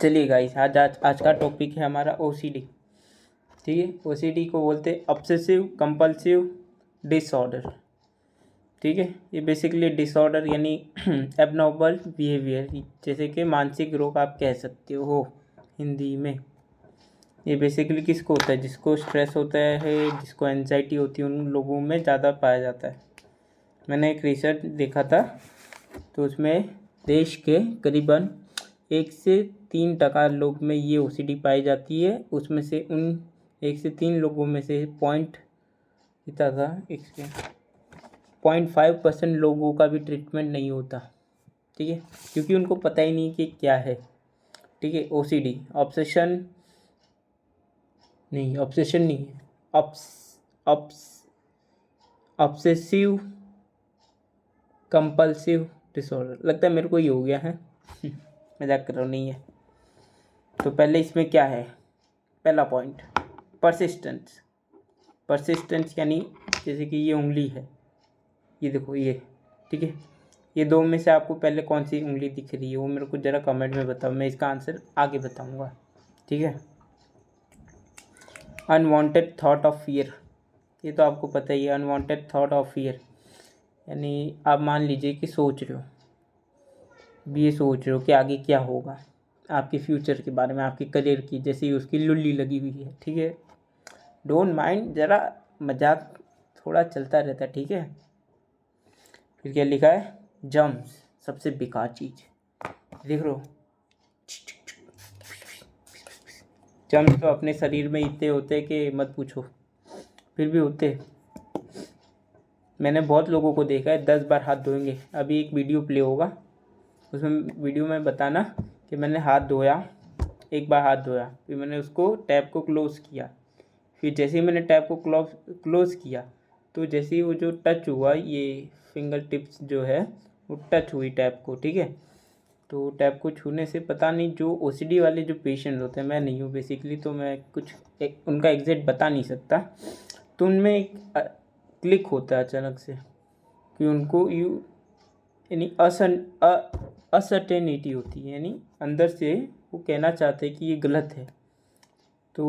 चलिए गाइस, आज का टॉपिक है हमारा ओसीडी। ठीक है, ओसीडी को बोलते हैं ऑब्सेसिव कंपल्सिव डिसऑर्डर। ठीक है, ये बेसिकली डिसऑर्डर यानी एबनॉर्मल बिहेवियर, जैसे कि मानसिक रोग आप कह सकते हो हिंदी में। ये बेसिकली किसको होता है? जिसको स्ट्रेस होता है, जिसको एंजाइटी होती है, उन लोगों में ज़्यादा पाया जाता है। मैंने एक रिसर्च देखा था, तो उसमें देश के करीबन 1 से 3% लोग में ये ओसीडी पाई जाती है। उसमें से उन 1 से 3 लोगों में से कितना था, 0.5% लोगों का भी ट्रीटमेंट नहीं होता। ठीक है, क्योंकि उनको पता ही नहीं कि क्या है। ठीक है, ओसीडी ऑब्सेशन नहीं है, ऑब्सेसिव कंपल्सिव डिसऑर्डर। लगता है मेरे को ये हो गया है। मजाक कर रहा हूँ, नहीं है। तो पहले इसमें क्या है? पहला पॉइंट परसिस्टेंस यानी जैसे कि ये उंगली है, ये देखो ये। ठीक है, ये दो में से आपको पहले कौन सी उंगली दिख रही है वो मेरे को ज़रा कमेंट में बताओ, मैं इसका आंसर आगे बताऊंगा। ठीक है, अनवांटेड थॉट ऑफ फियर, ये तो आपको पता ही है। अनवांटेड थॉट ऑफ फियर यानी आप मान लीजिए कि सोच रहे हो, ये सोच रहे हो कि आगे क्या होगा, आपके फ्यूचर के बारे में, आपके करियर की, जैसे ही उसकी लुल्ली लगी हुई है। ठीक है, डोंट माइंड, ज़रा मजाक थोड़ा चलता रहता है। ठीक है, फिर क्या लिखा है? जम्स, सबसे बेकार चीज़। देख लो, जम्स तो अपने शरीर में इतने होते हैं कि मत पूछो, फिर भी होते। मैंने बहुत लोगों को देखा है 10 बार हाथ धोएंगे। अभी एक वीडियो प्ले होगा, उसमें वीडियो में बताना कि मैंने हाथ धोया, एक बार हाथ धोया, फिर मैंने उसको टैप को क्लोज़ किया, फिर जैसे ही मैंने टैप को क्लोज़ किया, तो जैसे ही वो जो टच हुआ, ये फिंगर टिप्स जो है वो टच हुई टैप को। ठीक है, तो टैप को छूने से पता नहीं, जो ओसीडी वाले जो पेशेंट होते हैं, मैं नहीं हूँ बेसिकली, तो मैं कुछ उनका एग्जैक्ट बता नहीं सकता, तो उनमें एक क्लिक होता है अचानक से कि उनको यानी असर्टेनिटी होती है, यानी अंदर से वो कहना चाहते हैं कि ये गलत है। तो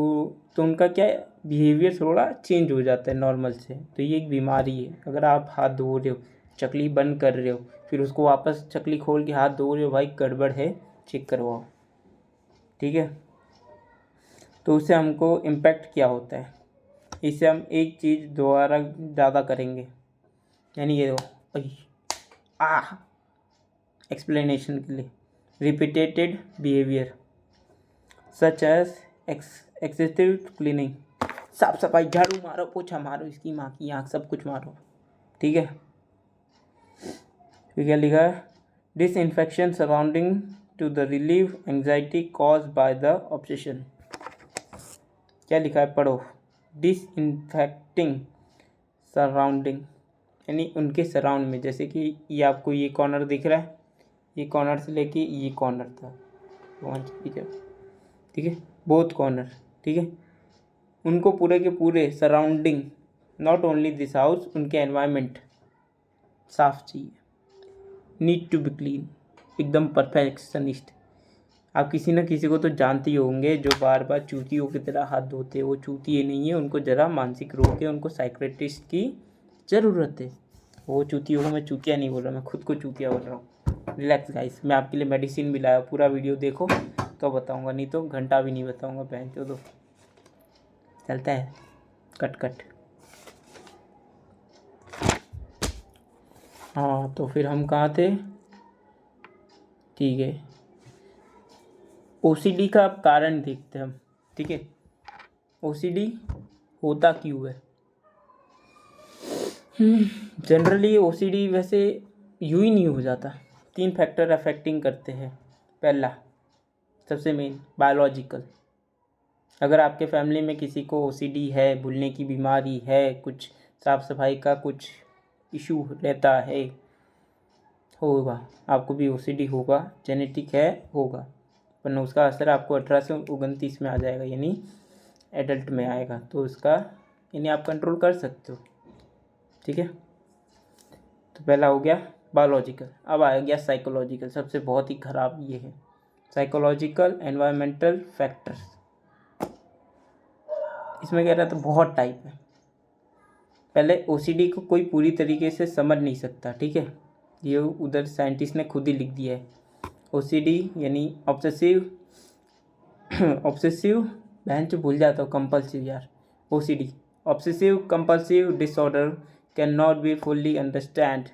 उनका क्या बिहेवियर थोड़ा चेंज हो जाता है नॉर्मल से। तो ये एक बीमारी है। अगर आप हाथ धो रहे हो, चकली बंद कर रहे हो, फिर उसको वापस चकली खोल के हाथ धो रहे हो, भाई गड़बड़ है, चेक करवाओ। ठीक है, तो उससे हमको इम्पैक्ट क्या होता है? इससे हम एक चीज़ दोबारा ज़्यादा करेंगे, यानी ये एक्सप्लेनेशन के लिए repeated behaviour such as excessive cleaning, साफ सफाई, झाड़ू मारो, पोछा मारो, इसकी माँ की आँख, सब कुछ मारो। ठीक है, फिर क्या लिखा है? Disinfection surrounding to the relieve anxiety cause by the obsession. क्या लिखा है? पढ़ो। डिसइंफेक्टिंग सराउंडिंग यानी उनके सराउंड में, जैसे कि ये आपको ये कॉर्नर दिख रहा है, ये कॉर्नर से लेके ये कॉर्नर था, ठीक है, बोथ कॉर्नर। ठीक है, उनको पूरे के पूरे surrounding, not only this house, उनके एनवायरनमेंट साफ चाहिए, नीड टू बी क्लीन, एकदम परफेक्शनिस्ट। आप किसी न किसी को तो जानते ही होंगे जो बार बार चूतियों की तरह हाथ धोते हैं। वो चूतिए नहीं है, उनको ज़रा मानसिक रोग है, उनको साइकियाट्रिस्ट की ज़रूरत है। वो चूतियों को मैं चूतिया नहीं बोल रहा, मैं खुद को चूतिया बोल रहा हूँ। रिलैक्स गाइस, मैं आपके लिए मेडिसिन भी लाया, पूरा वीडियो देखो तो बताऊँगा, नहीं तो घंटा भी नहीं बताऊँगा। बहन तो चलता है कट। हाँ, तो फिर हम कहाँ थे? ठीक है, ओसीडी का अब कारण देखते हैं हम। ठीक है, ओसीडी होता क्यों है? जनरली ओसीडी वैसे यूँ ही नहीं हो जाता। 3 फैक्टर अफेक्टिंग करते हैं। पहला, सबसे मेन, बायोलॉजिकल। अगर आपके फैमिली में किसी को ओसीडी है, भूलने की बीमारी है, कुछ साफ़ सफाई का कुछ इशू रहता है, होगा, आपको भी ओसीडी होगा, जेनेटिक है, होगा, वरना उसका असर आपको 18 से 29 में आ जाएगा, यानी एडल्ट में आएगा। तो उसका यानी आप कंट्रोल कर सकते हो। ठीक है, तो पहला हो गया बायोलॉजिकल। अब आ गया साइकोलॉजिकल, सबसे बहुत ही ख़राब ये है साइकोलॉजिकल एनवायरमेंटल फैक्टर्स। इसमें कह रहा था बहुत टाइप है। पहले ओसीडी को कोई पूरी तरीके से समझ नहीं सकता, ठीक है, ये उधर साइंटिस्ट ने खुद ही लिख दिया है। ओसीडी यानी ऑब्सेसिव बहन जो भूल जाता हूँ, कंपल्सिव यार, OCD obsessive compulsive disorder can not be fully understand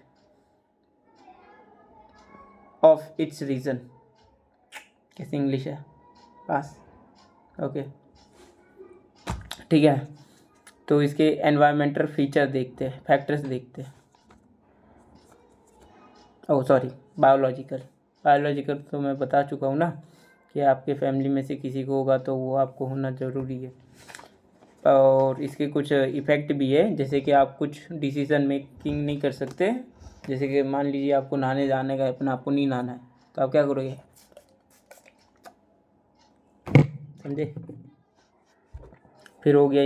of its reason. कैसे इंग्लिश है पास, ओके ठीक है। तो इसके एनवायरमेंटल फीचर देखते हैं, फैक्टर्स देखते हैं। ओह सॉरी, बायोलॉजिकल तो मैं बता चुका हूँ ना कि आपके फैमिली में से किसी को होगा तो वो आपको होना ज़रूरी है। और इसके कुछ इफ़ेक्ट भी है, जैसे कि आप कुछ डिसीज़न मेकिंग नहीं कर सकते। जैसे कि मान लीजिए आपको नहाने जाने का, अपना आपको नहीं नहाना है, तो आप क्या करोगे, समझे। फिर हो गया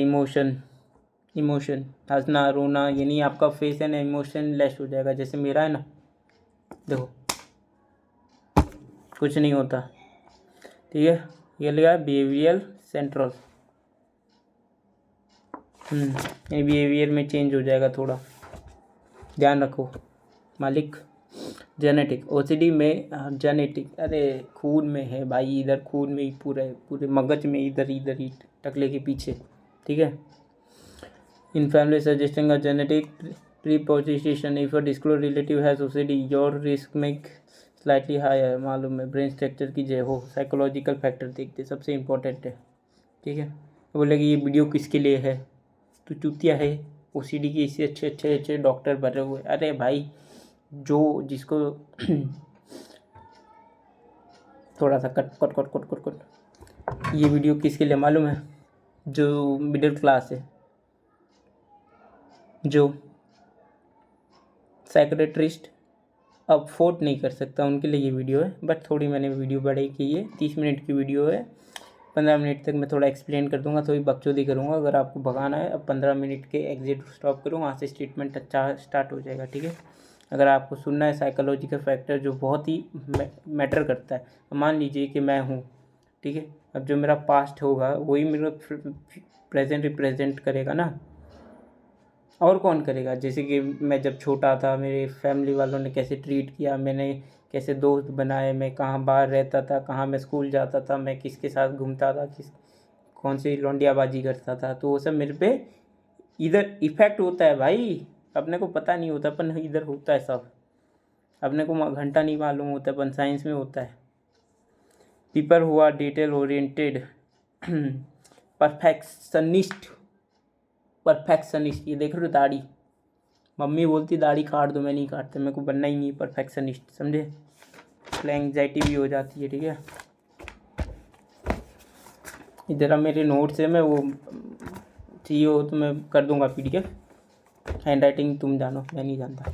इमोशन, हंसना रोना, यानी आपका फेस है ना इमोशन लेस हो जाएगा। जैसे मेरा है ना, देखो कुछ नहीं होता, ठीक है। ये लगा बिहेवियर सेंट्रल, ये बिहेवियर में चेंज हो जाएगा थोड़ा, ध्यान रखो मालिक। जेनेटिक, ओसीडी में जेनेटिक, अरे खून में है भाई, इधर खून में ही पूरे मगज में, इधर ही टकले के पीछे, ठीक है। In family suggesting a genetic preposition, if a disclose relative has OCD your risk make slightly higher. मालूम है, ब्रेन स्ट्रक्चर की जय हो। साइकोलॉजिकल फैक्टर देखते, सबसे इंपॉर्टेंट है, ठीक है। बोलेगी ये वीडियो किसके लिए है, तो चूतिया है, ओसीडी के इससे अच्छे डॉक्टर भरे हुए। अरे भाई जो जिसको थोड़ा सा कट, ये वीडियो किसके लिए मालूम है, जो मिडिल क्लास है, जो साइकेट्रिस्ट अफोर्ड नहीं कर सकता, उनके लिए ये वीडियो है। बट थोड़ी मैंने वीडियो बड़ी की है, 30 मिनट की वीडियो है, 15 मिनट तक मैं थोड़ा एक्सप्लेन कर दूंगा, थोड़ी बकचोदी करूंगा। अगर आपको भगाना है, अब 15 मिनट के एग्जिट स्टॉप करूँ, वहाँ से स्टेटमेंट अच्छा स्टार्ट हो जाएगा, ठीक है। अगर आपको सुनना है साइकोलॉजिकल फैक्टर जो बहुत ही मैटर करता है, मान लीजिए कि मैं हूँ, ठीक है, अब जो मेरा पास्ट होगा वही मेरा प्रेजेंट रिप्रेजेंट करेगा ना, और कौन करेगा। जैसे कि मैं जब छोटा था, मेरे फैमिली वालों ने कैसे ट्रीट किया, मैंने कैसे दोस्त बनाए, मैं कहाँ बाहर रहता था, कहाँ मैं स्कूल जाता था, मैं किसके साथ घूमता था, कौन सी लौंडियाबाजी करता था, तो वो सब मेरे पे इधर इफेक्ट होता है भाई। अपने को पता नहीं होता, पर इधर होता है सब, अपने को घंटा नहीं मालूम होता, पर साइंस में होता है। People who are detail oriented perfectionist, ये देख रहे हो दाढ़ी, मम्मी बोलती दाढ़ी काट दो, मैं नहीं काटता, मेरे को बनना ही नहीं परफेक्शनिस्ट, समझे। एंग्जाइटी भी हो जाती है, ठीक है। इधर अब मेरे नोट्स है, मैं वो चाहिए हो तो मैं कर दूंगा PDF, हैंड राइटिंग तुम जानो, मैं नहीं जानता।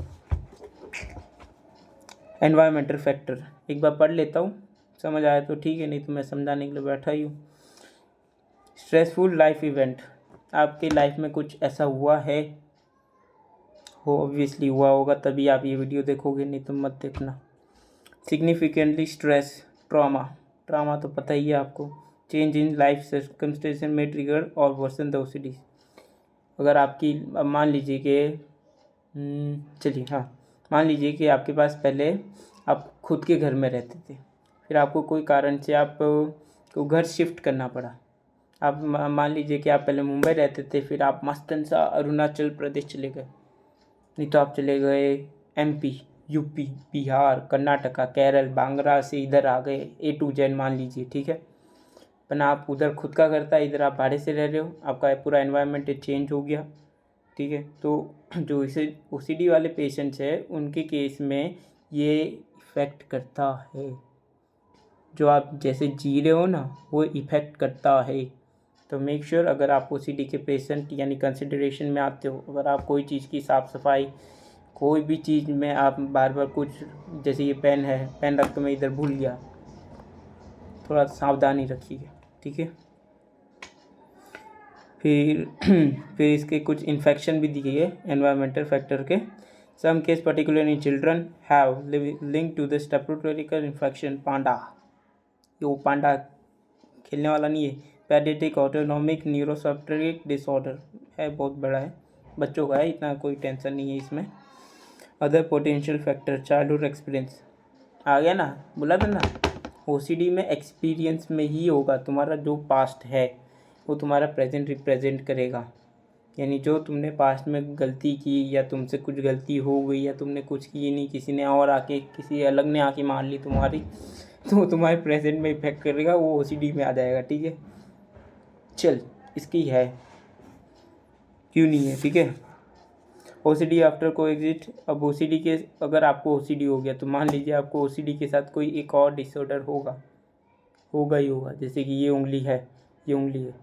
एनवायरमेंटल फैक्टर एक बार पढ़ लेता हूँ, समझ आया तो ठीक है, नहीं तो मैं समझाने के लिए बैठा ही हूँ। स्ट्रेसफुल लाइफ इवेंट, आपके लाइफ में कुछ ऐसा हुआ है, हो ऑब्वियसली हुआ होगा तभी आप ये वीडियो देखोगे, नहीं तो मत देखना। सिग्निफिकेंटली स्ट्रेस, ट्रामा तो पता ही है आपको। चेंज इन लाइफ सर्कमस्टेंसेस में ट्रिगर और वर्सन द ओसीडी। अगर आपकी, अब मान लीजिए कि चलिए हाँ, मान लीजिए कि आपके पास पहले आप खुद के घर में रहते थे, फिर आपको कोई कारण से आपको घर शिफ्ट करना पड़ा। आप मान लीजिए कि आप पहले मुंबई रहते थे, फिर आप मस्तन सा अरुणाचल प्रदेश चले गए, नहीं तो आप चले गए MP, UP, बिहार, कर्नाटका, केरल, बांग्ला से इधर आ गए A to Z मान लीजिए, ठीक है। पर आप उधर खुद का करता है, इधर आप भाड़े से रह रहे हो, आपका पूरा एनवायरनमेंट चेंज हो गया, ठीक है। तो जो इसे OCD वाले पेशेंट्स है, उनके केस में ये इफ़ेक्ट करता है, जो आप जैसे जी रहे हो ना वो इफ़ेक्ट करता है। तो मेक श्योर अगर आप OCD के पेशेंट यानी कंसिडरेशन में आते हो, अगर आप कोई चीज़ की साफ़ सफाई, कोई भी चीज़ में आप बार बार कुछ, जैसे ये पेन है, पेन रख के मैं इधर भूल गया, थोड़ा सावधानी रखिए, ठीक है। फिर इसके कुछ इन्फेक्शन भी दिए है एनवायरमेंटल फैक्टर के। Some case particular in children have link to the streptococcal infection PANDA, ये वो पांडा खेलने वाला नहीं है। पेडियाट्रिक ऑटोनॉमिक न्यूरोसाइकियाट्रिक डिसऑर्डर है, बहुत बड़ा है, बच्चों का है, इतना कोई टेंशन नहीं है इसमें। Other potential factor childhood experience आ गया ना, बोला था ना, ओसीडी में एक्सपीरियंस में ही होगा। तुम्हारा जो पास्ट है वो तुम्हारा प्रेजेंट रिप्रेजेंट करेगा, यानी जो तुमने पास्ट में गलती की या तुमसे कुछ गलती हो गई या तुमने कुछ की नहीं, किसी ने और आके किसी अलग ने आके मान ली तुम्हारी, तो वो तुम्हारे प्रेजेंट में इफेक्ट करेगा, वो ओसीडी में आ जाएगा। ठीक है, चल इसकी है, क्यों नहीं है, ठीक है। ओसीडी आफ्टर को एग्जिट, अब ओसीडी के, अगर आपको ओसीडी हो गया तो मान लीजिए आपको ओसीडी के साथ कोई एक और डिसऑर्डर होगा ही होगा। जैसे कि ये उंगली है, ये उंगली है,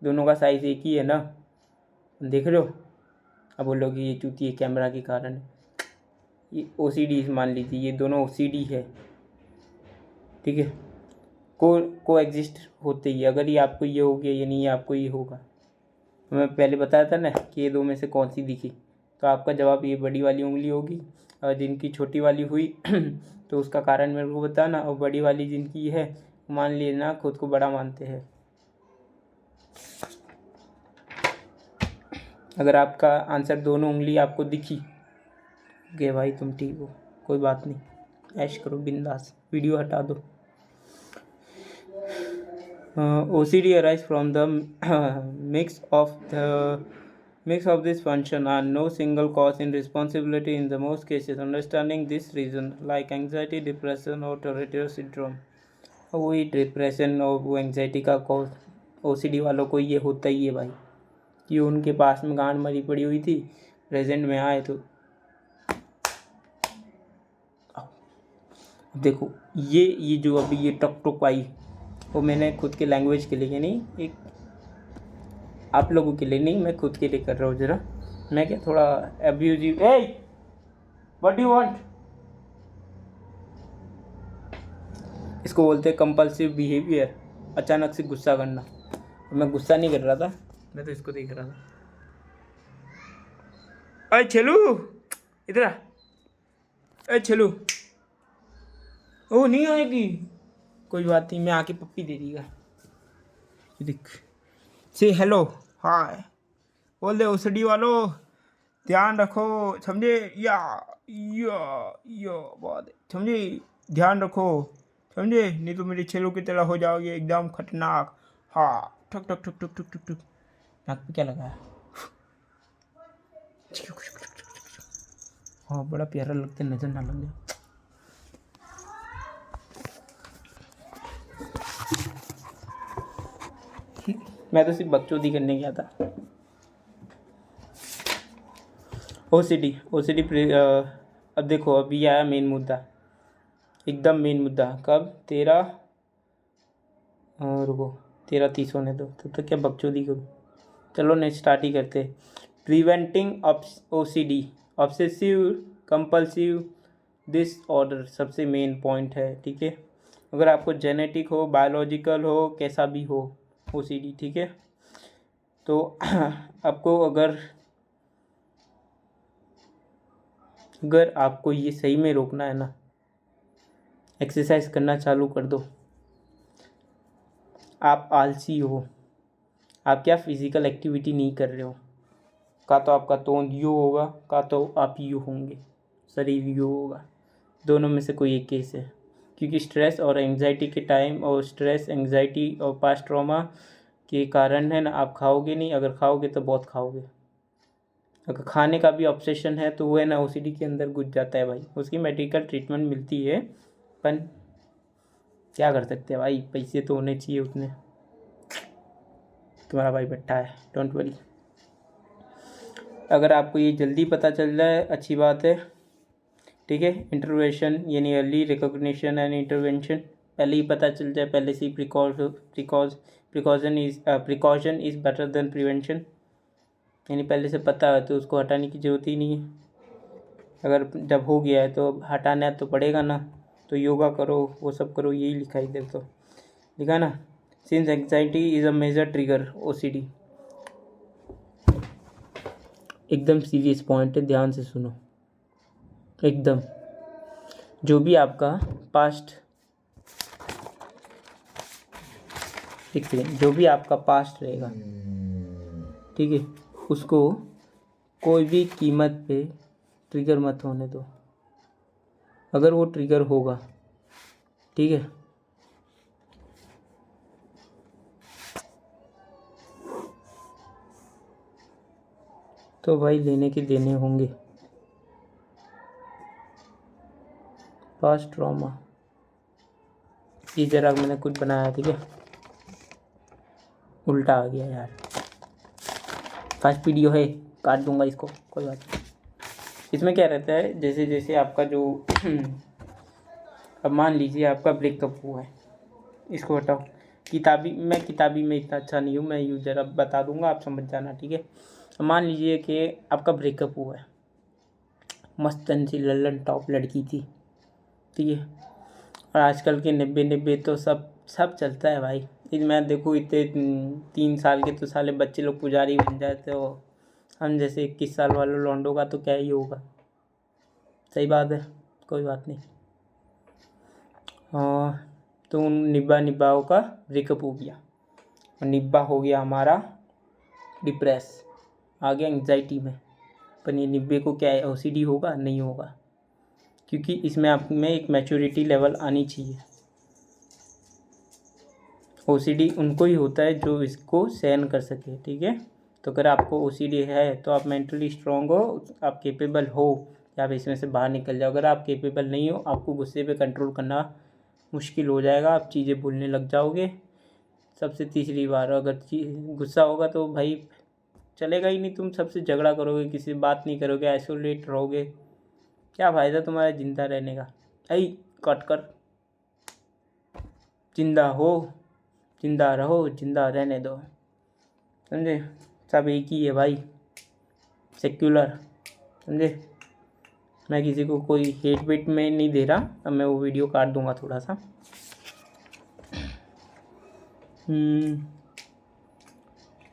दोनों का साइज़ एक ही है ना, देख रहे हो। अब बोलोगे ये चूती है कैमरा के कारण, ये ओसीडी मान लीजिए, ये दोनों ओसीडी है, ठीक है। को एग्जिस्ट होते ही, अगर ये आपको ये हो गया यानी ये आपको ये होगा। मैं पहले बताया था ना कि ये दो में से कौन सी दिखी, तो आपका जवाब ये बड़ी वाली उंगली होगी। और जिनकी छोटी वाली हुई तो उसका कारण मेरे को बताना, और बड़ी वाली जिनकी है मान लेना खुद को बड़ा मानते हैं। अगर आपका आंसर दोनों उंगली आपको दिखी कि भाई तुम ठीक हो, कोई बात नहीं, ऐश करो बिंदास, वीडियो हटा दो। OCD arise from the mix of this function and no single cause in responsibility in the most cases. Understanding this reason like anxiety, depression or Tourette syndrome, वही डिप्रेशन और वो एंग्जाइटी का कॉज OCD वालों को ये होता ही है भाई, कि उनके पास में गांड मरी पड़ी हुई थी, प्रेजेंट में आए तो देखो ये जो अभी ये टक टक आई, वो मैंने खुद के लैंग्वेज के लिए नहीं, एक आप लोगों के लिए नहीं, मैं खुद के लिए कर रहा हूँ ज़रा। मैं क्या थोड़ा abusive, A what do you want, इसको बोलते हैं कंपल्सिव बिहेवियर, अचानक से गुस्सा करना। मैं गुस्सा नहीं कर रहा था, मैं तो इसको देख रहा था। अरे छेलू इधर आ, अरे छेलू, ओ नहीं आएगी, कोई बात नहीं, मैं आके पप्पी दे दीगा। देख, से हेलो हाय बोल दे, ओसीडी वालों ध्यान रखो, समझे, या बहुत समझे, ध्यान रखो, समझे, नहीं तो मेरे छेलों की तरह हो जाओगे, एकदम खतरनाक। हाँ, ठक ठक ठक ठक ठक ठक ठक, नाक पे क्या लगा है? हाँ, बड़ा प्यारा लगता है, नजर ना लग जाए। मैं तो सिर्फ बकचोदी करने गया था। ओसीडी अब देखो, अभी आया मेन मुद्दा, एकदम मेन मुद्दा। कब? 13:30 होने दो, तब तक क्या बकचोदी करूँ। चलो नेक्स्ट स्टार्ट ही करते। Preventing OCD, obsessive compulsive disorder, सबसे मेन पॉइंट है, ठीक है। अगर आपको जेनेटिक हो, बायोलॉजिकल हो, कैसा भी हो OCD, ठीक है, तो आपको अगर आपको ये सही में रोकना है ना, एक्सरसाइज करना चालू कर दो। आप आलसी हो, आप क्या फिजिकल एक्टिविटी नहीं कर रहे हो, का तो आपका तोंद यू होगा, का तो आप यू होंगे, शरीर यू होगा, दोनों में से कोई एक केस है। क्योंकि स्ट्रेस और एंग्जाइटी के टाइम, और स्ट्रेस एंग्जाइटी और पास्ट ट्रॉमा के कारण है ना, आप खाओगे नहीं, अगर खाओगे तो बहुत खाओगे। अगर खाने का भी ऑब्सेशन है तो वो है ना OCD के अंदर घुस जाता है भाई। उसकी मेडिकल ट्रीटमेंट मिलती है, पर क्या कर सकते हैं भाई, पैसे तो होने चाहिए उतने। तुम्हारा भाई बैठा है, डोंट वरी। अगर आपको ये जल्दी पता चल जाए अच्छी बात है, ठीक है। इंटरवेंशन यानी अर्ली रिकॉग्निशन एंड इंटरवेंशन, पहले ही पता चल जाए, पहले से ही precaution is better than prevention, यानी पहले से पता है तो उसको हटाने की ज़रूरत ही नहीं है। अगर जब हो गया है तो हटाना तो पड़ेगा ना, तो योगा करो, वो सब करो, यही लिखा इधर तो लिखा ना। Since anxiety is a major trigger OCD, एकदम सीरियस पॉइंट है, ध्यान से सुनो एकदम। जो भी आपका पास्ट एक सेकेंड, जो भी आपका पास्ट रहेगा, ठीक है, उसको कोई भी कीमत पे ट्रिगर मत होने दो। अगर वो ट्रिगर होगा, ठीक है, तो भाई लेने के देने होंगे। पास्ट ट्रॉमा, ये जरा मैंने कुछ बनाया, ठीक है, उल्टा आ गया यार। फर्स्ट वीडियो है, काट दूंगा इसको, कोई बात नहीं। इसमें क्या रहता है, जैसे जैसे आपका जो अब मान लीजिए आपका ब्रेकअप हुआ है, इसको हटाओ। किताबी में इतना अच्छा नहीं हूँ, मैं यूँ जरा बता दूंगा, आप समझ जाना, ठीक है। मान लीजिए कि आपका ब्रेकअप हुआ है, मस्तन सी लल्लन टॉप लड़की थी, ठीक है, और आजकल के 90 तो सब चलता है भाई। मैं देखूँ इतने 3 साल के तो साले बच्चे लोग पुजारी बन जाते हो, हम जैसे 21 साल वालों लौंडों का तो क्या ही होगा। सही बात है, कोई बात नहीं। तो उन निब्बाओं का ब्रेकअप हो गया, और निब्बा हो गया हमारा डिप्रेस, आ गया एंग्जाइटी में। पर ये निब्बे को क्या है, OCD होगा? नहीं होगा, क्योंकि इसमें आप में एक मैच्योरिटी लेवल आनी चाहिए। OCD उनको ही होता है जो इसको सहन कर सके, ठीक है। तो अगर आपको OCD है तो आप मेंटली स्ट्रांग हो, आप केपेबल हो कि आप इसमें से बाहर निकल जाओ। अगर आप केपेबल नहीं हो, आपको गुस्से पे कंट्रोल करना मुश्किल हो जाएगा, आप चीज़ें भूलने लग जाओगे। सबसे तीसरी बार, अगर गुस्सा होगा तो भाई चलेगा ही नहीं, तुम सबसे झगड़ा करोगे, किसी से बात नहीं करोगे, आइसोलेट रहोगे, क्या फ़ायदा तुम्हारा ज़िंदा रहने का। आई कट कर, जिंदा हो, जिंदा रहो, जिंदा रहने दो, समझे। सब एक ही है भाई, सेक्युलर, समझे। मैं किसी को कोई हेट वेट में नहीं दे रहा। अब मैं वो वीडियो काट दूंगा थोड़ा सा।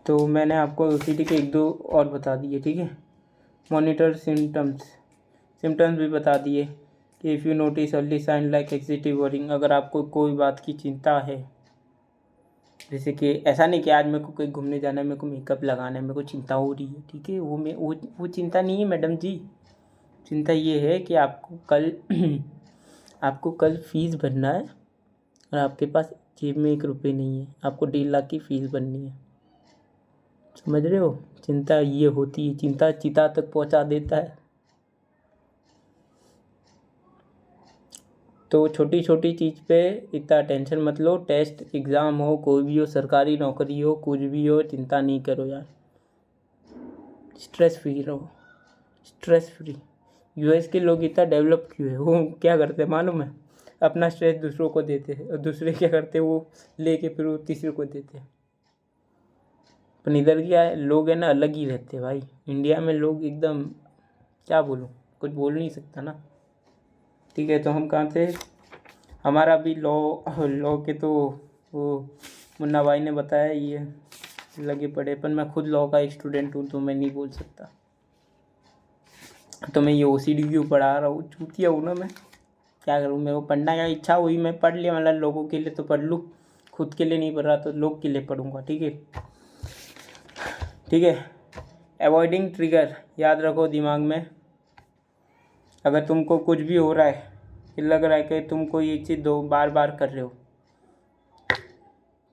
तो मैंने आपको OCD के 1-2 और बता दिए, ठीक है। मॉनिटर सिम्टम्स भी बता दिए कि if you notice early sign like एग्जीटिव वरिंग, अगर आपको कोई बात की चिंता है, जैसे कि ऐसा नहीं कि आज मेरे को कहीं घूमने जाना है, मेरे को मेकअप लगाना है, मेरे को चिंता हो रही है, ठीक है, वो चिंता नहीं है मैडम जी। चिंता ये है कि आपको कल फीस भरना है और आपके पास जेब में 1 रुपये नहीं है, आपको 1.5 लाख की फ़ीस भरनी है, समझ रहे हो। चिंता ये होती है, चिंता चिता तक पहुंचा देता है। तो छोटी छोटी चीज़ पे इतना टेंशन मत लो, टेस्ट एग्ज़ाम हो, कोई भी हो, सरकारी नौकरी हो, कुछ भी हो, चिंता नहीं करो यार, स्ट्रेस फ्री रहो, स्ट्रेस फ्री। US के लोग इतना डेवलप क्यों है, वो क्या करते हैं मालूम है, अपना स्ट्रेस दूसरों को देते हैं, और दूसरे क्या करते हैं, वो लेके फिर वो तीसरे को देते हैं। पर इधर क्या है, लोग है ना अलग ही रहते हैं भाई। इंडिया में लोग एकदम, क्या बोलूँ, कुछ बोल नहीं सकता ना, ठीक है। तो हम कहाँ थे, हमारा भी लॉ के तो वो मुन्ना भाई ने बताया, ये लगे पड़े, पर मैं खुद लॉ का एक स्टूडेंट हूँ तो मैं नहीं बोल सकता। तो मैं ये OCD क्यों पढ़ा रहा हूँ, चूतिया हूँ ना मैं, क्या करूँ। मेरे को पढ़ना का इच्छा हुई, मैं पढ़ लिया, मतलब लोगों के लिए तो पढ़ लूँ, खुद के लिए नहीं पढ़ रहा तो लोग के लिए पढ़ूँगा, ठीक है, ठीक है। अवॉइडिंग ट्रिगर, याद रखो दिमाग में, अगर तुमको कुछ भी हो रहा है कि लग रहा है कि तुमको ये चीज़ बार बार कर रहे हो,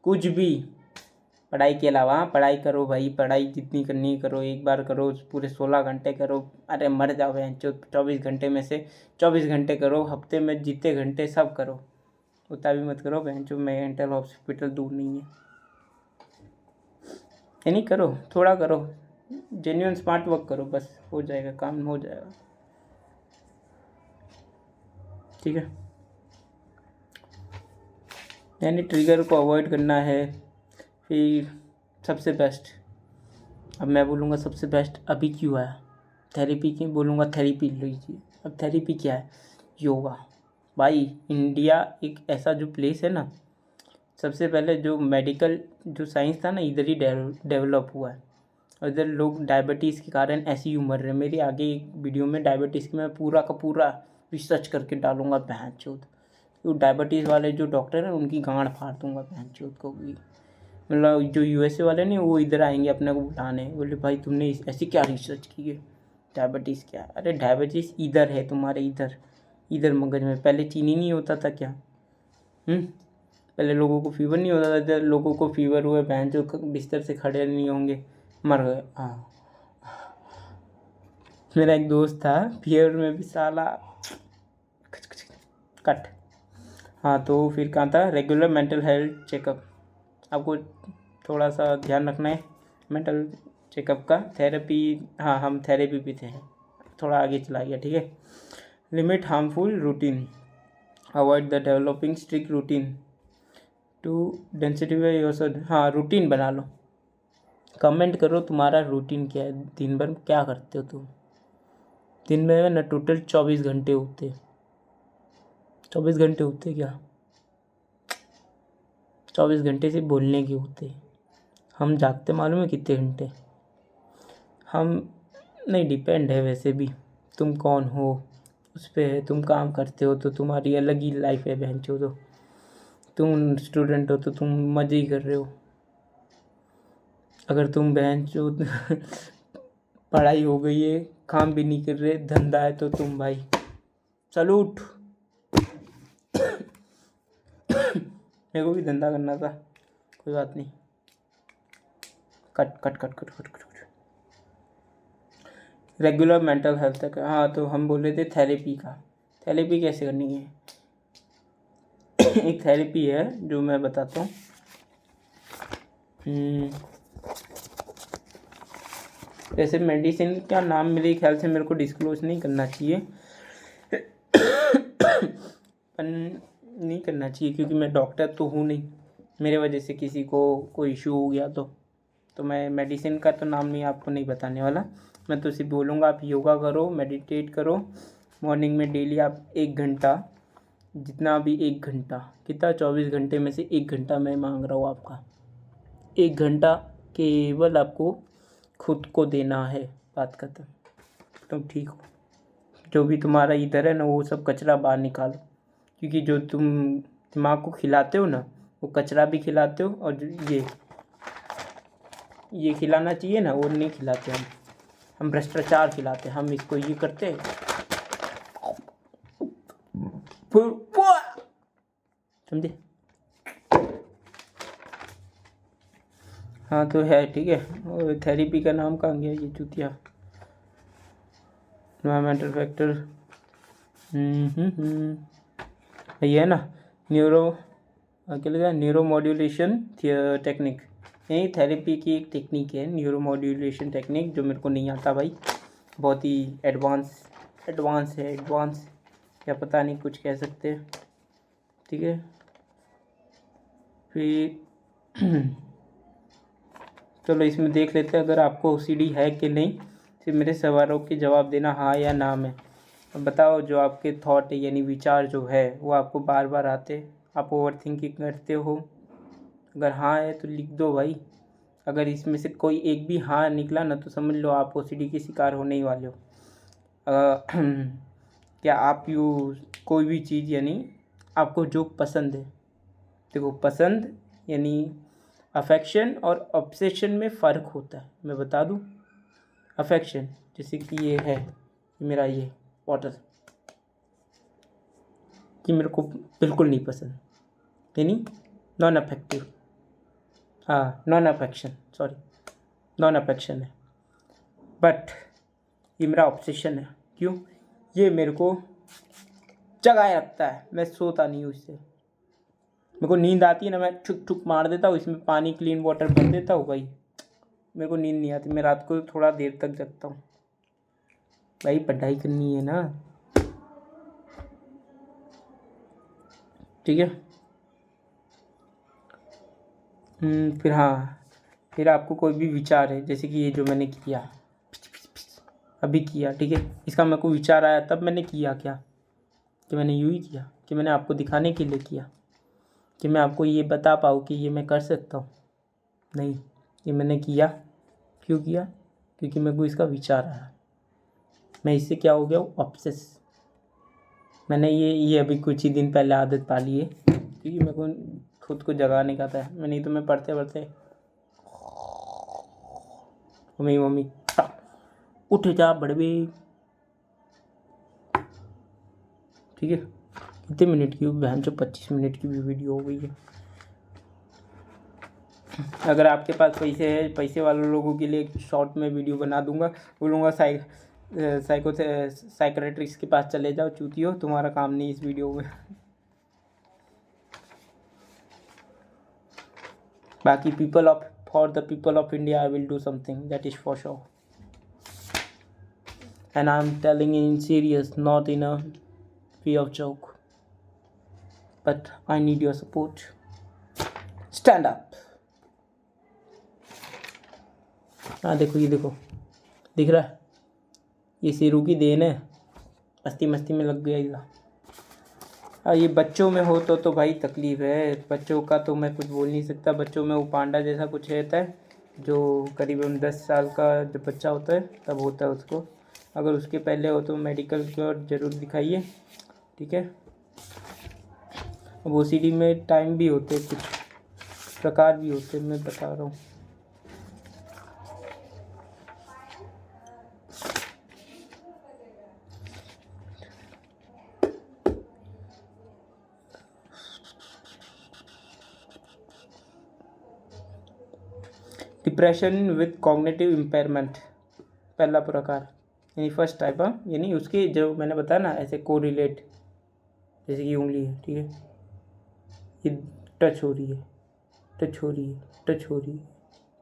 कुछ भी, पढ़ाई के अलावा पढ़ाई करो भाई, पढ़ाई जितनी करनी करो, एक बार करो, पूरे 16 घंटे करो, अरे मर जाओ बहन, 24 घंटे में से 24 घंटे करो, हफ्ते में जितने घंटे सब करो, उतना भी मत करो बहन, जो मेंटल हॉस्पिटल दूर नहीं है, ये नहीं करो, थोड़ा करो, जेन्युइन स्मार्ट वर्क करो, बस हो जाएगा, काम हो जाएगा, ठीक है। यानी ट्रिगर को अवॉइड करना है। फिर सबसे बेस्ट, अब मैं बोलूँगा सबसे बेस्ट अभी क्यों आया, थेरेपी की बोलूँगा, थेरेपी लीजिए। अब थेरेपी क्या है, योगा। भाई इंडिया एक ऐसा जो प्लेस है ना, सबसे पहले जो मेडिकल जो साइंस था ना, इधर ही डेवलप हुआ है, और इधर लोग डायबिटीज़ के कारण ऐसी ही मर रहे हैं। मेरी आगे एक वीडियो में डायबिटीज़ की मैं पूरा का पूरा रिसर्च करके डालूंगा, बहन चोद। तो डायबिटीज़ वाले जो डॉक्टर हैं उनकी गांड फाड़ दूंगा, बहन चोद को भी। मतलब जो यूएसए वाले नहीं वो इधर आएंगे अपने को बुलाने, बोले भाई तुमने ऐसी क्या रिसर्च की है, डायबिटीज़ क्या? अरे डायबिटीज़ इधर है तुम्हारे, इधर इधर मगज में। पहले चीनी नहीं होता था क्या? पहले लोगों को फीवर नहीं होता था, इधर लोगों को फीवर हुए, बहन जो बिस्तर से खड़े नहीं होंगे, मर गए। हाँ, मेरा एक दोस्त था फीवर में भी साला कट। हाँ तो फिर कहाँ था, रेगुलर मेंटल हेल्थ चेकअप, आपको थोड़ा सा ध्यान रखना है मेंटल चेकअप का। थेरेपी, हाँ हम थेरेपी भी थे, थोड़ा आगे चला गया, ठीक है। Limit harmful routine, avoid the developing strict routine to डेंसिटीफाई योरसेल्फ। हाँ रूटीन बना लो, कमेंट करो तुम्हारा रूटीन क्या है, दिन भर क्या करते हो तुम। दिन में ना टोटल 24 घंटे होते, 24 घंटे होते क्या? 24 घंटे से बोलने के होते। हम जागते मालूम है कितने घंटे? हम नहीं, डिपेंड है वैसे भी, तुम कौन हो उस पर है। तुम काम करते हो तो तुम्हारी अलग ही लाइफ है बहन चो, तो तुम स्टूडेंट हो तो तुम मज़े ही कर रहे हो। अगर तुम बहन चो पढ़ाई हो गई है, काम भी नहीं कर रहे, धंधा है, तो तुम भाई सलूट। मेरे को भी धंधा करना था, कोई बात नहीं। Cut cut cut cut cut cut. Regular mental health तक, हाँ तो हम बोल रहे थे थेरेपी का। थेरेपी कैसे करनी है? एक थेरेपी है जो मैं बताता हूँ। वैसे मेडिसिन का नाम मेरे ख्याल से मेरे को डिस्क्लोज नहीं करना चाहिए, नहीं करना चाहिए क्योंकि मैं डॉक्टर तो हूँ नहीं, मेरे वजह से किसी को कोई इशू हो गया तो मैं मेडिसिन का तो नाम नहीं आपको नहीं बताने वाला। मैं तो सिर्फ बोलूँगा आप योगा करो, मेडिटेट करो मॉर्निंग में डेली आप 1 घंटा, जितना भी 1 घंटा, कितना 24 घंटे में से 1 घंटा मैं मांग रहा हूँ आपका, 1 घंटा केवल आपको खुद को देना है, बात खत्म। तुम ठीक हो, जो भी तुम्हारा इधर है ना वो सब कचरा बाहर निकालो, क्योंकि जो तुम दिमाग को खिलाते हो ना वो कचरा भी खिलाते हो, और जो ये खिलाना चाहिए ना वो नहीं खिलाते हम भ्रष्टाचार खिलाते, हम इसको ये करते समझे? हाँ तो है, ठीक है। और थेरेपी का नाम कहाँ गया ये चूतिया? एनवायरमेंटल फैक्टर, ये है ना क्या लगा, न्यूरो मॉड्यूलेशन टेक्निक। यही थेरेपी की एक टेक्निक है, न्यूरो मॉड्यूलेशन टेक्निक, जो मेरे को नहीं आता भाई, बहुत ही एडवांस है, या पता नहीं कुछ कह सकते हैं, ठीक है। फिर चलो इसमें देख लेते हैं अगर आपको ओसीडी है कि नहीं, फिर मेरे सवालों के जवाब देना हाँ या ना में। अब बताओ जो आपके थॉट है यानी विचार जो है वो आपको बार बार आते, आप ओवर थिंकिंग करते हो? अगर हाँ है तो लिख दो भाई, अगर इसमें से कोई एक भी हाँ निकला ना तो समझ लो आप ओसीडी के शिकार होने ही वाले हो। क्या आप कोई भी चीज़ यानी आपको जो पसंद है, देखो पसंद यानी अफेक्शन और ऑब्सेशन में फ़र्क होता है, मैं बता दूं। अफेक्शन जैसे कि ये है मेरा ये वाटर, कि मेरे को बिल्कुल नहीं पसंद, यानी नॉन अफेक्टिव, हाँ नॉन अफेक्शन है। बट ये मेरा ऑब्सेशन है, क्यों? ये मेरे को जगाए रखता है, मैं सोता नहीं हूँ इससे, मेरे को नींद आती है ना मैं ठुक ठुक मार देता हूँ इसमें, पानी क्लीन वाटर भर देता हूँ भाई, मेरे को नींद नहीं आती, मैं रात को थोड़ा देर तक जगता हूँ भाई, पढ़ाई करनी है ना, ठीक है। फिर हाँ, फिर आपको कोई भी विचार है, जैसे कि ये जो मैंने किया अभी किया, ठीक है, इसका मेरे को विचार आया तब मैंने किया क्या, कि मैंने यूँ ही किया, कि मैंने आपको दिखाने के लिए किया, कि मैं आपको ये बता पाऊँ कि ये मैं कर सकता हूँ? नहीं, ये मैंने किया, क्यों किया? क्योंकि मेरे को इसका विचार आया, मैं इससे क्या हो गया हूँ, ऑब्सेस। मैंने ये अभी कुछ ही दिन पहले आदत पाली है, क्योंकि मेरे को खुद को जगाने का था। मैं नहीं तो मैं पढ़ते पढ़ते मम्मी मम्मी उठ जा बड़बे। ठीक है, कितने मिनट की बहन जो 25 मिनट की भी वीडियो हो गई है। अगर आपके पास पैसे है, पैसे वाले लोगों के लिए शॉर्ट में वीडियो बना दूंगा, बोलूँगा साइकेट्रिस्ट के पास चले जाओ, चूतियो तुम्हारा काम नहीं इस वीडियो में। बाकी for the people of India I will do something, that is for sure, and I'm telling you in serious, not in a way of joke, but I need your support. Stand up. हाँ देखो, ये देखो, दिख रहा है, ये शेरू की then है, मस्ती मस्ती में लग गया इधर। ये बच्चों में हो तो भाई तकलीफ़ है, बच्चों का तो मैं कुछ बोल नहीं सकता। बच्चों में वो पांडा जैसा कुछ रहता है जो करीबन 10 साल का जब बच्चा होता है तब होता है उसको। अगर उसके पहले हो तो मेडिकल को ज़रूर दिखाइए, ठीक है। अब OCD में टाइम भी होते, कुछ प्रकार भी होते, मैं बता रहा हूँ। डिप्रेशन विथ कॉग्निटिव इम्पेयरमेंट, पहला प्रकार यानी फर्स्ट टाइप है, यानी उसकी जो मैंने बताया ना ऐसे कोरिलेट, जैसे कि उंगली है, ठीक है, ये टच हो रही है, टच हो रही है, टच हो रही है,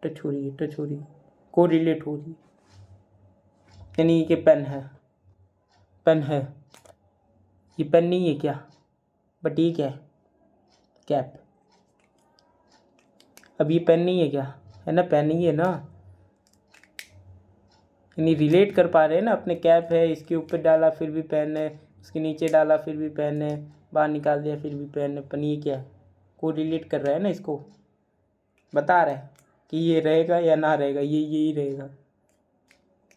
टच हो रही है, टच हो रही है, कोरिलेट हो रही है। यानी कि पेन है, पेन है, ये पेन नहीं है क्या, बट ये क्या है, कैप। अब ये पेन नहीं है क्या, है ना, पेन ही है ना, यानी रिलेट कर पा रहे हैं ना अपने। कैप है, इसके ऊपर डाला फिर भी पेन है, उसके नीचे डाला फिर भी पेन है, बाहर निकाल दिया फिर भी पेन है, पन ये क्या है, को रिलेट कर रहा है ना, इसको बता रहा है कि ये रहेगा या ना रहेगा, ये यही रहेगा।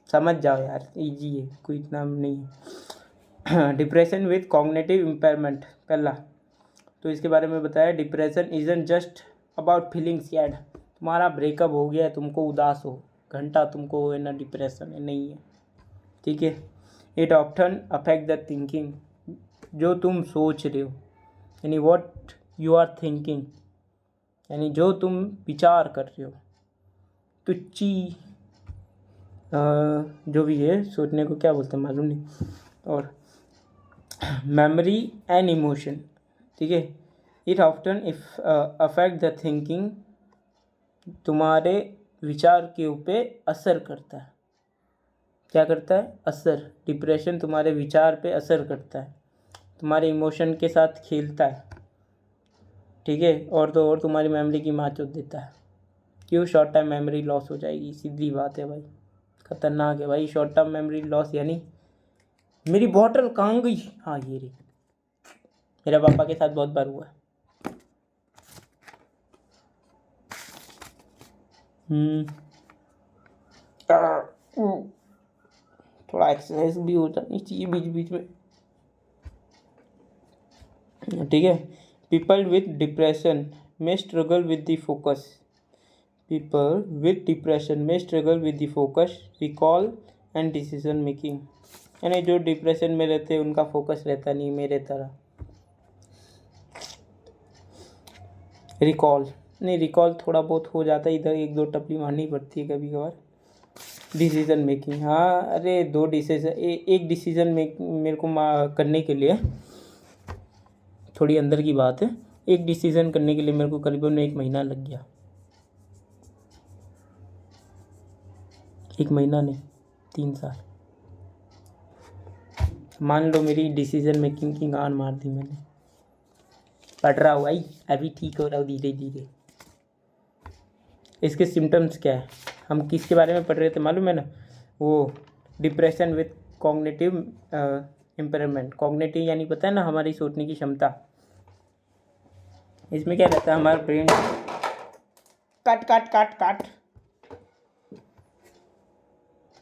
समझ जाओ यार, इजी है, कोई इतना नहीं है। डिप्रेशन विथ कॉग्निटिव इम्पेयरमेंट, पहला तो इसके बारे में बताया, depression isn't just about feeling sad. तुम्हारा ब्रेकअप हो गया है, तुमको उदास हो घंटा, तुमको है ना डिप्रेशन है, नहीं है, ठीक है। It often affect the thinking, जो तुम सोच रहे हो, यानी व्हाट यू आर थिंकिंग, यानी जो तुम विचार कर रहे हो, तुच्ची जो भी है, सोचने को क्या बोलते हैं मालूम नहीं। और मेमोरी एंड इमोशन, ठीक है। It often if affect the thinking, तुम्हारे विचार के ऊपर असर करता है। क्या करता है, असर। डिप्रेशन तुम्हारे विचार पे असर करता है, तुम्हारे इमोशन के साथ खेलता है, ठीक है। और तो और तुम्हारी मेमोरी की मार चोद देता है। क्यों, शॉर्ट टाइम मेमोरी लॉस हो जाएगी, सीधी बात है भाई, खतरनाक है भाई। शॉर्ट टर्म मेमोरी लॉस यानी मेरी बॉटल कहाँ गई, हाँ ये रही। मेरे पापा के साथ बहुत बार हुआ है। थोड़ा एक्सरसाइज भी हो जानी चाहिए बीच बीच में, ठीक है। People with depression may struggle with the focus, people with depression may struggle with the focus, recall and decision making, यानी जो डिप्रेशन में रहते हैं उनका फोकस रहता नहीं मेरे तरह। रिकॉल नहीं, रिकॉल थोड़ा बहुत हो जाता है, इधर एक दो टपली मारनी पड़ती है कभी कभार। डिसीज़न मेकिंग, हाँ अरे दो डिसीजन, एक डिसीज़न मेरे को करने के लिए, थोड़ी अंदर की बात है, एक डिसीज़न करने के लिए मेरे को करीबन 1 महीना लग गया। 1 महीना नहीं, 3 साल मान लो मेरी डिसीज़न मेकिंग की गान मार दी मैंने। पढ़ रहा हूँ भाई, अभी ठीक हो रहा हूँ धीरे धीरे। इसके सिम्टम्स क्या है, हम किसके बारे में पढ़ रहे थे मालूम है ना, वो depression with cognitive impairment. Cognitive यानी पता है ना, हमारी सोचने की क्षमता। इसमें क्या रहता है, हमारा ब्रेन, काट काट काट काट